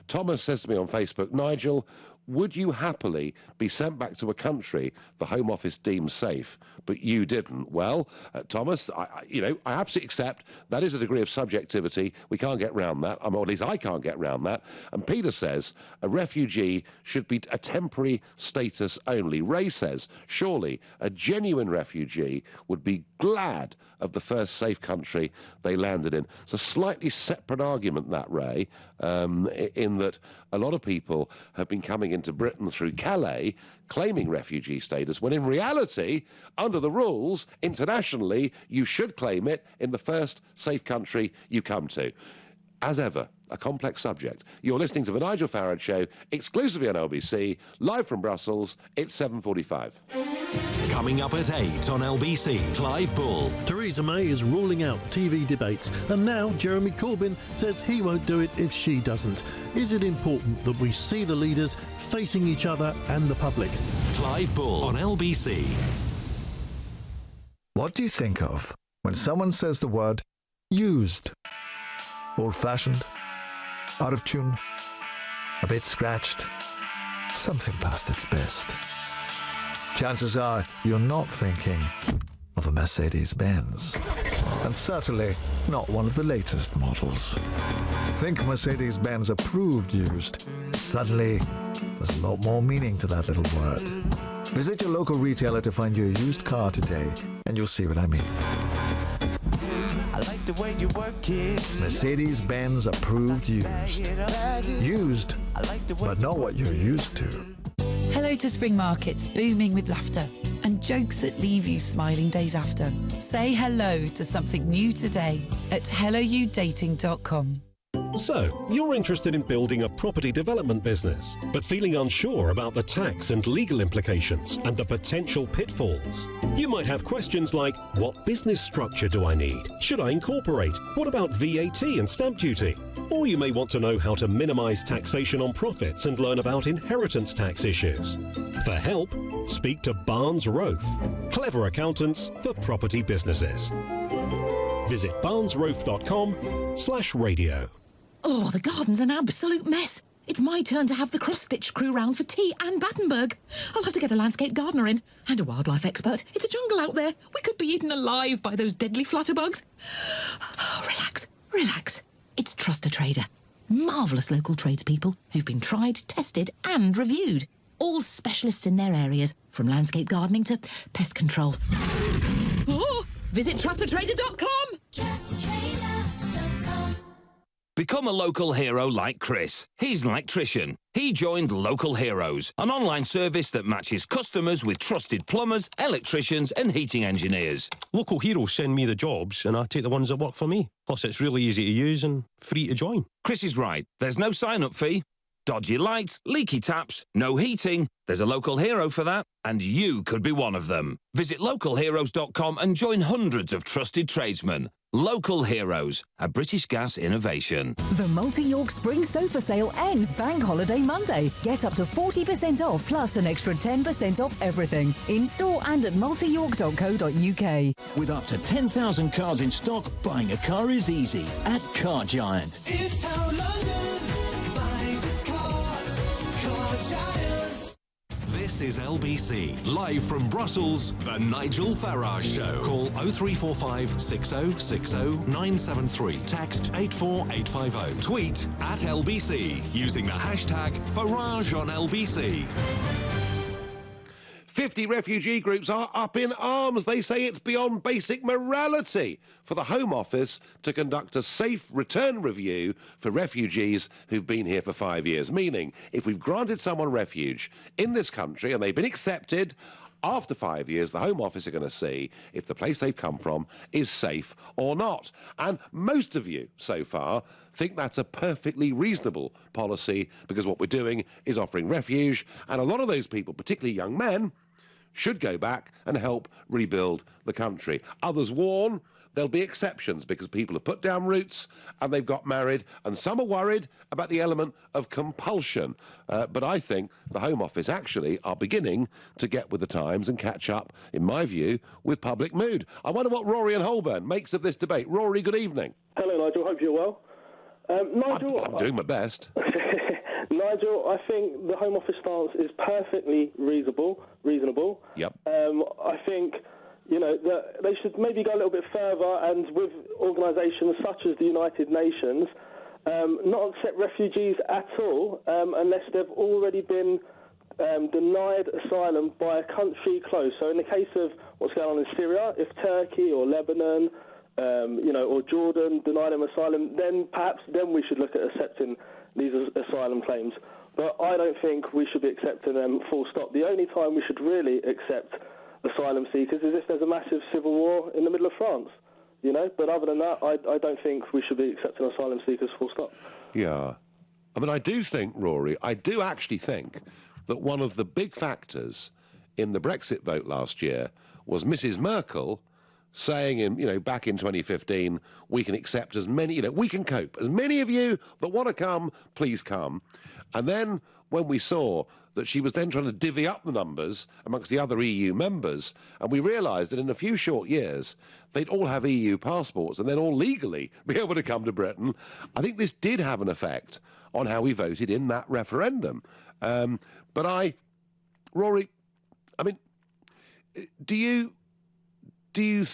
Thomas says to me on Facebook, Nigel, would you happily be sent back to a country the Home Office deems safe, but you didn't? Well, Thomas, I absolutely accept that is a degree of subjectivity. We can't get round that, or at least I can't get round that. And Peter says a refugee should be a temporary status only. Ray says, surely a genuine refugee would be glad of the first safe country they landed in. It's a slightly separate argument, that, Ray, in that a lot of people have been coming into Britain through Calais claiming refugee status, when in reality, under the rules, internationally, you should claim it in the first safe country you come to. As ever, a complex subject. You're listening to The Nigel Farage Show, exclusively on LBC, live from Brussels. It's 7:45. Coming up at 8 on LBC, Clive Bull. Theresa May is ruling out TV debates, and now Jeremy Corbyn says he won't do it if she doesn't. Is it important that we see the leaders facing each other and the public? Clive Bull on LBC. What do you think of when someone says the word used? Old-fashioned? Out of tune? A bit scratched? Something past its best. Chances are you're not thinking of a Mercedes-Benz. And certainly not one of the latest models. Think Mercedes-Benz approved used. Suddenly, there's a lot more meaning to that little word. Visit your local retailer to find your used car today, and you'll see what I mean. I like the way you work it. Mercedes-Benz approved used. Used, but not what you're used to. Hello to spring markets booming with laughter and jokes that leave you smiling days after. Say hello to something new today at helloyoudating.com. So, you're interested in building a property development business, but feeling unsure about the tax and legal implications and the potential pitfalls. You might have questions like, what business structure do I need? Should I incorporate? What about VAT and stamp duty? Or you may want to know how to minimise taxation on profits and learn about inheritance tax issues. For help, speak to Barnes Rofe, clever accountants for property businesses. Visit barnesrofe.com/radio. Oh, the garden's an absolute mess. It's my turn to have the cross-stitch crew round for tea and Battenberg. I'll have to get a landscape gardener in and a wildlife expert. It's a jungle out there. We could be eaten alive by those deadly flutterbugs. Oh, relax. Relax. It's Trust a Trader. Marvellous local tradespeople who've been tried, tested and reviewed. All specialists in their areas, from landscape gardening to pest control. Oh, visit trustatrader.com. Trustatrader.com. Become a local hero like Chris. He's an electrician. He joined Local Heroes, an online service that matches customers with trusted plumbers, electricians and heating engineers. Local Heroes send me the jobs and I take the ones that work for me. Plus it's really easy to use and free to join. Chris is right. There's no sign-up fee. Dodgy lights, leaky taps, no heating. There's a local hero for that, and you could be one of them. Visit localheroes.com and join hundreds of trusted tradesmen. Local Heroes, a British Gas innovation. The Multi-York Spring Sofa Sale ends Bank Holiday Monday. Get up to 40% off plus an extra 10% off everything. In-store and at multiyork.co.uk. With up to 10,000 cars in stock, buying a car is easy at Car Giant. It's how London buys its cars. Car Giant. This is LBC, live from Brussels, the Nigel Farage Show. Call 0345 6060 973. Text 84850. Tweet at LBC using the hashtag Farage on LBC. 50 refugee groups are up in arms. They say it's beyond basic morality for the Home Office to conduct a safe return review for refugees who've been here for 5 years. Meaning, if we've granted someone refuge in this country and they've been accepted, after 5 years, the Home Office are going to see if the place they've come from is safe or not. And most of you, so far, think that's a perfectly reasonable policy because what we're doing is offering refuge, and a lot of those people, particularly young men, should go back and help rebuild the country. Others warn there'll be exceptions because people have put down roots and they've got married, and some are worried about the element of compulsion. But I think the Home Office actually are beginning to get with the times and catch up, in my view, with public mood. I wonder what Rory and Holborn makes of this debate. Rory, good evening. Hello, Nigel. Hope you're well. Nigel, I'm doing my best. Nigel, I think the Home Office stance is perfectly reasonable. Yep. I think, that they should maybe go a little bit further and with organisations such as the United Nations, not accept refugees at all unless they've already been denied asylum by a country close. So in the case of what's going on in Syria, if Turkey or Lebanon, or Jordan deny them asylum, then we should look at accepting these asylum claims. But I don't think we should be accepting them full stop. The only time we should really accept asylum seekers is if there's a massive civil war in the middle of France, But other than that, I don't think we should be accepting asylum seekers full stop. Yeah. I mean, I do think, Rory, I do actually think that one of the big factors in the Brexit vote last year was Mrs. Merkel saying, back in 2015, we can accept as many, we can cope. As many of you that want to come, please come. And then when we saw that she was then trying to divvy up the numbers amongst the other EU members, and we realised that in a few short years, they'd all have EU passports and then all legally be able to come to Britain, I think this did have an effect on how we voted in that referendum. Rory, I mean, do you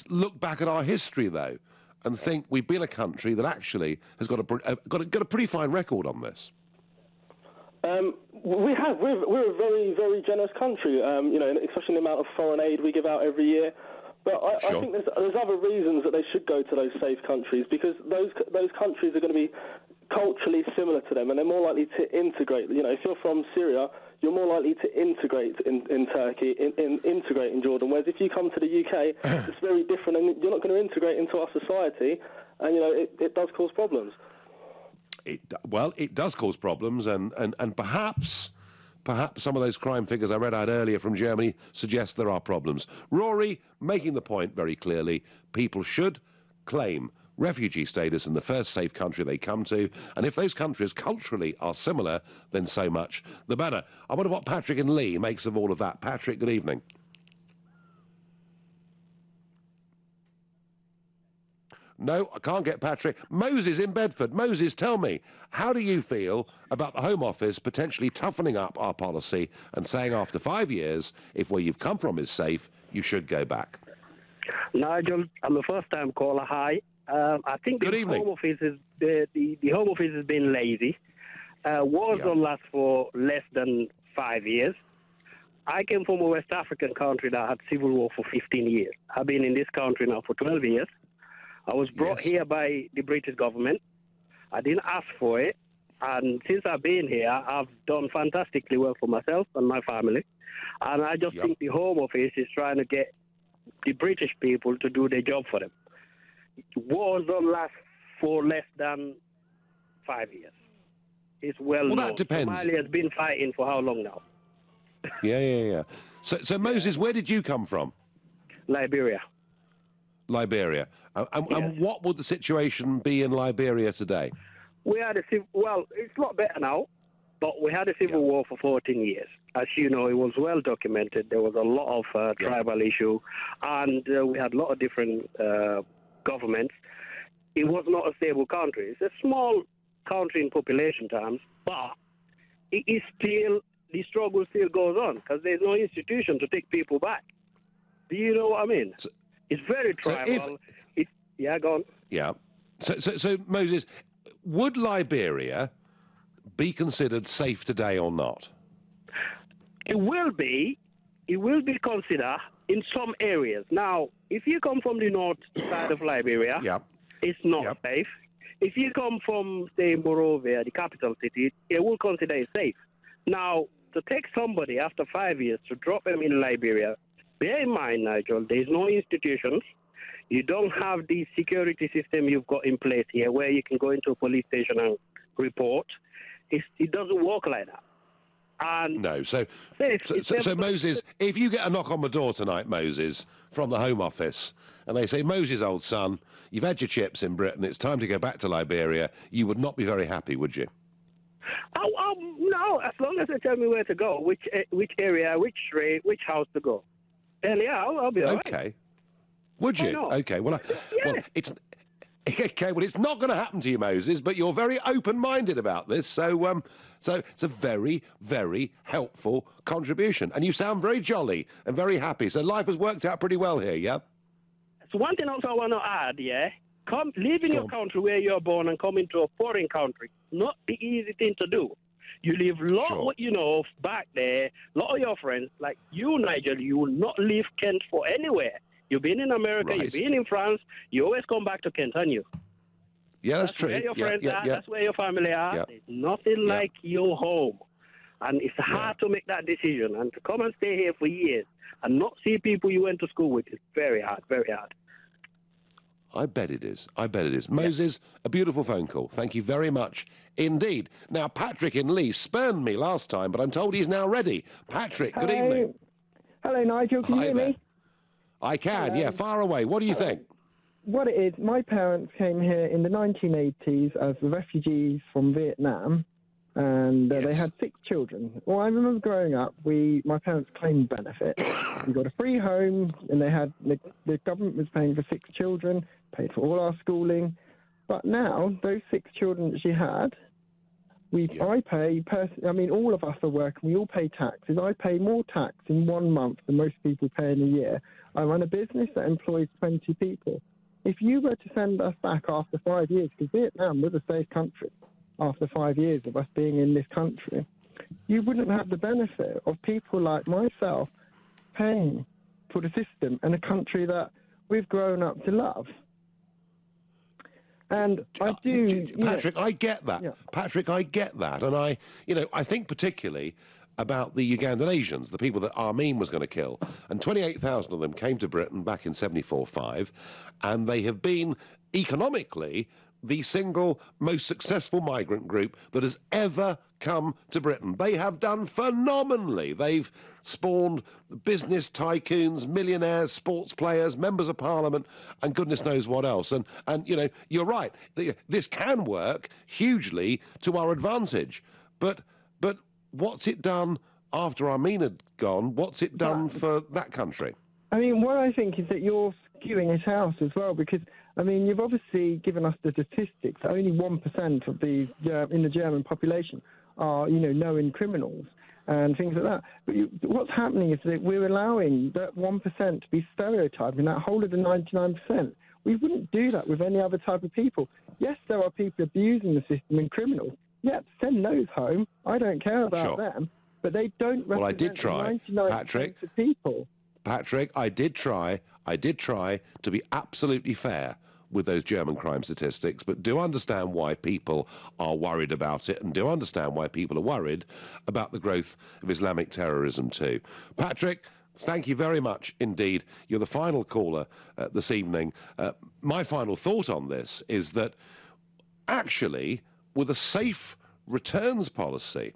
look back at our history, though, and think we've been a country that actually has got a pretty fine record on this? We have. We're a very, very generous country, especially the amount of foreign aid we give out every year. But I think there's other reasons that they should go to those safe countries, because those countries are going to be culturally similar to them, and they're more likely to integrate. If you're from Syria, you're more likely to integrate in Turkey, integrate in Jordan. Whereas if you come to the UK, it's very different, and you're not going to integrate into our society, and it does cause problems. It does cause problems, and perhaps some of those crime figures I read out earlier from Germany suggest there are problems. Rory, making the point very clearly, people should claim refugee status in the first safe country they come to, and if those countries culturally are similar, then so much the better. I wonder what Patrick and Lee makes of all of that. Patrick, good evening. No, I can't get Patrick. Moses in Bedford. Moses, tell me, how do you feel about the Home Office potentially toughening up our policy and saying after 5 years, if where you've come from is safe, you should go back? Nigel, I'm a first-time caller. Hi. I think the Home Office is the Home Office has been lazy. Wars don't last for less than 5 years. I came from a West African country that had civil war for 15 years. I've been in this country now for 12 years. I was brought here by the British government. I didn't ask for it. And since I've been here, I've done fantastically well for myself and my family. And I just think the Home Office is trying to get the British people to do their job for them. Wars don't last for less than 5 years. It's well known. That depends. Somalia has been fighting for how long now? Yeah. So Moses, where did you come from? Liberia. And what would the situation be in Liberia today? We had it's a lot better now, but we had a civil war for 14 years. As you know, it was well documented. There was a lot of tribal issue, and we had a lot of different governments. It was not a stable country. It's a small country in population terms, but it is still, the struggle still goes on because there's no institution to take people back. Do you know what I mean? It's very tribal. Go on. Yeah. So Moses, would Liberia be considered safe today or not? It will be considered in some areas. Now, if you come from the north side of Liberia, it's not safe. If you come from, say, Monrovia, the capital city, it will consider it safe. Now, to take somebody after 5 years to drop them in Liberia, bear in mind, Nigel, there's no institutions. You don't have the security system you've got in place here where you can go into a police station and report. It doesn't work like that. And no, so Moses, if you get a knock on the door tonight, Moses, from the Home Office, and they say, Moses, old son, you've had your chips in Britain, it's time to go back to Liberia, you would not be very happy, would you? No, as long as they tell me where to go, which area, which street, which house to go, then I'll be all right. Okay. Would you? Okay. Well, it's not going to happen to you, Moses. But you're very open-minded about this, so it's a very, very helpful contribution, and you sound very jolly and very happy. So life has worked out pretty well here, yeah. So one thing also I want to add, live in your country where you're born and come into a foreign country, not the easy thing to do. You live what you know back there. A lot of your friends, like you, Nigel, you will not leave Kent for anywhere. You've been in America, you've been in France, you always come back to Kent, aren't you? Yeah, that's true. Where your friends are, that's where your family are. Yeah. There's nothing like your home. And it's hard to make that decision. And to come and stay here for years and not see people you went to school with is very hard, very hard. I bet it is. Moses, a beautiful phone call. Thank you very much indeed. Now, Patrick in Lee spurned me last time, but I'm told he's now ready. Patrick, good evening. Hello, Nigel. Can you hear me? I can, far away. What do you think? What it is, my parents came here in the 1980s as refugees from Vietnam, and they had 6 children. Well, I remember growing up, my parents claimed benefits. We got a free home, and the government was paying for 6 children, paid for all our schooling. But now, those 6 children that she had, I pay, all of us are working, we all pay taxes. I pay more tax in 1 month than most people pay in a year. I run a business that employs 20 people. If you were to send us back after 5 years, because Vietnam was a safe country after 5 years of us being in this country, you wouldn't have the benefit of people like myself paying for the system in a country that we've grown up to love. And I do... Patrick, I get that. Yeah. Patrick, I get that. And I think particularly about the Ugandan Asians, the people that Amin was going to kill. And 28,000 of them came to Britain back in 74-5, and they have been, economically, the single most successful migrant group that has ever come to Britain. They have done phenomenally. They've spawned business tycoons, millionaires, sports players, members of parliament, and goodness knows what else. And you're right. This can work hugely to our advantage. But what's it done after Amin had gone? What's it done for that country? What I think is that you're skewing it out as well, because you've obviously given us the statistics. Only 1% of the in the German population are, known criminals and things like that. But what's happening is that we're allowing that 1% to be stereotyped, and that whole of the 99%. We wouldn't do that with any other type of people. Yes, there are people abusing the system and criminals. Yeah, send those home. I don't care about them. But they don't represent Well, I did try, 99% of people. Patrick, I did try to be absolutely fair with those German crime statistics, but do understand why people are worried about it, and do understand why people are worried about the growth of Islamic terrorism too. Patrick, thank you very much indeed. You're the final caller this evening. My final thought on this is that actually, with a safe returns policy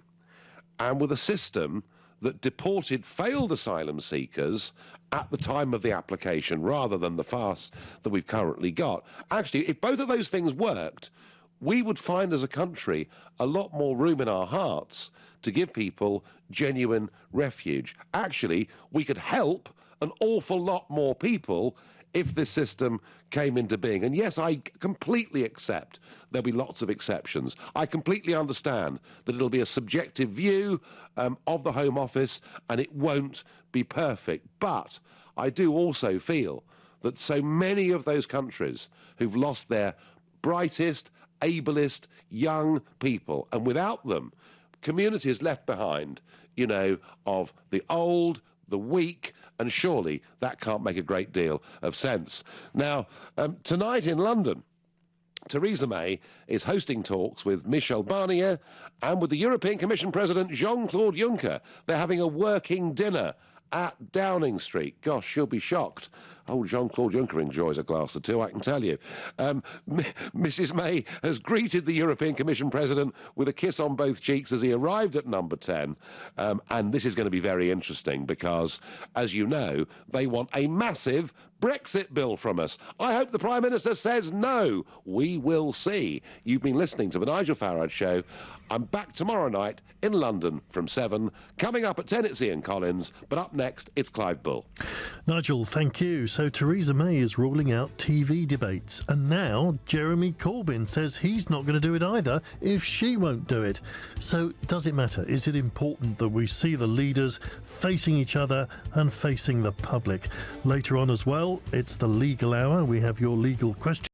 and with a system that deported failed asylum seekers at the time of the application rather than the farce that we've currently got. Actually, if both of those things worked, we would find as a country a lot more room in our hearts to give people genuine refuge. Actually, we could help an awful lot more people if this system came into being. And yes, I completely accept there'll be lots of exceptions. I completely understand that it'll be a subjective view of the Home Office and it won't be perfect. But I do also feel that so many of those countries who've lost their brightest, ablest young people, and without them, communities left behind, you know, of the old, the weak, and surely that can't make a great deal of sense. Now, tonight in London, Theresa May is hosting talks with Michel Barnier and with the European Commission President Jean-Claude Juncker. They're having a working dinner at Downing Street. Gosh, she'll be shocked. Oh, Jean-Claude Juncker enjoys a glass or two, I can tell you. Mrs May has greeted the European Commission President with a kiss on both cheeks as he arrived at number 10. And this is going to be very interesting because, as you know, they want a massive Brexit bill from us. I hope the Prime Minister says no. We will see. You've been listening to The Nigel Farage Show. I'm back tomorrow night in London from 7. Coming up at 10, it's Ian Collins. But up next, it's Clive Bull. Nigel, thank you. So Theresa May is ruling out TV debates. And now Jeremy Corbyn says he's not going to do it either if she won't do it. So does it matter? Is it important that we see the leaders facing each other and facing the public? Later on as well, it's the legal hour. We have your legal question.